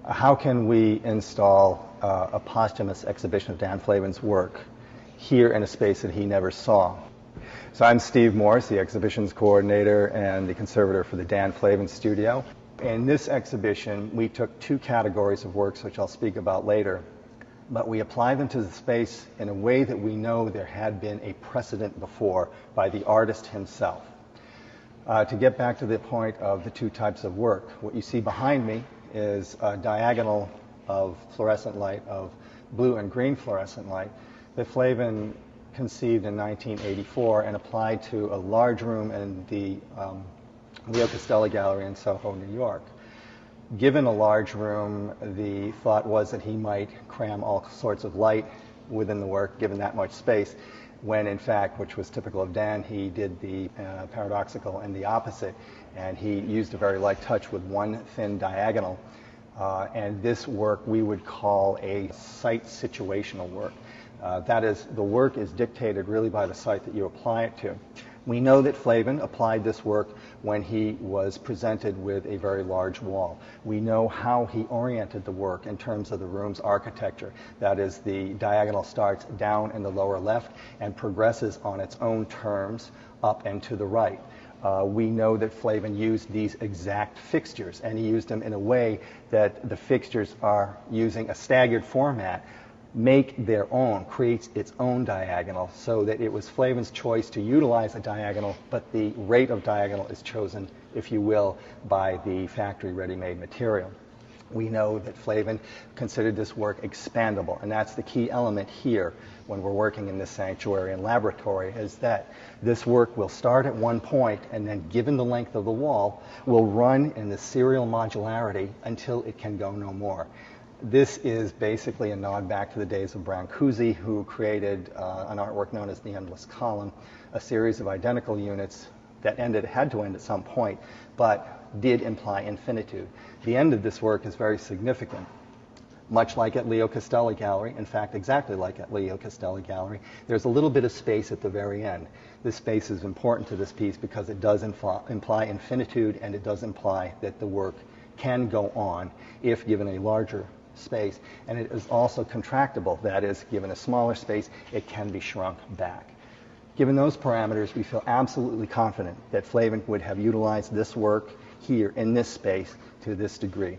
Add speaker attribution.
Speaker 1: How can we install a posthumous exhibition of Dan Flavin's work here in a space that he never saw? So I'm Steve Morse, the exhibitions coordinator and the conservator for the Dan Flavin Studio. In this exhibition, we took two categories of works, which I'll speak about later, but we applied them to the space in a way that we know there had been a precedent before by the artist himself. To get back to the point of the two types of work, what you see behind me is a diagonal of fluorescent light, of blue and green fluorescent light, that Flavin conceived in 1984 and applied to a large room in the Leo Castelli Gallery in Soho, New York. Given a large room, the thought was that he might cram all sorts of light within the work, given that much space, when in fact, which was typical of Dan, he did the paradoxical and the opposite, and he used a very light touch with one thin diagonal. And this work we would call a site situational work. That is, the work is dictated really by the site that you apply it to. We know that Flavin applied this work when he was presented with a very large wall. We know how he oriented the work in terms of the room's architecture. That is, the diagonal starts down in the lower left and progresses on its own terms up and to the right. We know that Flavin used these exact fixtures, and he used them in a way that the fixtures are using a staggered format, make their own, creates its own diagonal, so that it was Flavin's choice to utilize a diagonal, but the rate of diagonal is chosen, if you will, by the factory ready-made material. We know that Flavin considered this work expandable, and that's the key element here when we're working in this sanctuary and laboratory, is that this work will start at one point and then, given the length of the wall, will run in the serial modularity until it can go no more. This is basically a nod back to the days of Brancusi, who created an artwork known as the Endless Column, a series of identical units that had to end at some point, but did imply infinitude. The end of this work is very significant. Much like at Leo Castelli Gallery, in fact, exactly like at Leo Castelli Gallery, there's a little bit of space at the very end. This space is important to this piece because it does imply infinitude, and it does imply that the work can go on if given a larger space, and it is also contractible. That is, given a smaller space, it can be shrunk back. Given those parameters, we feel absolutely confident that Flavin would have utilized this work here in this space to this degree.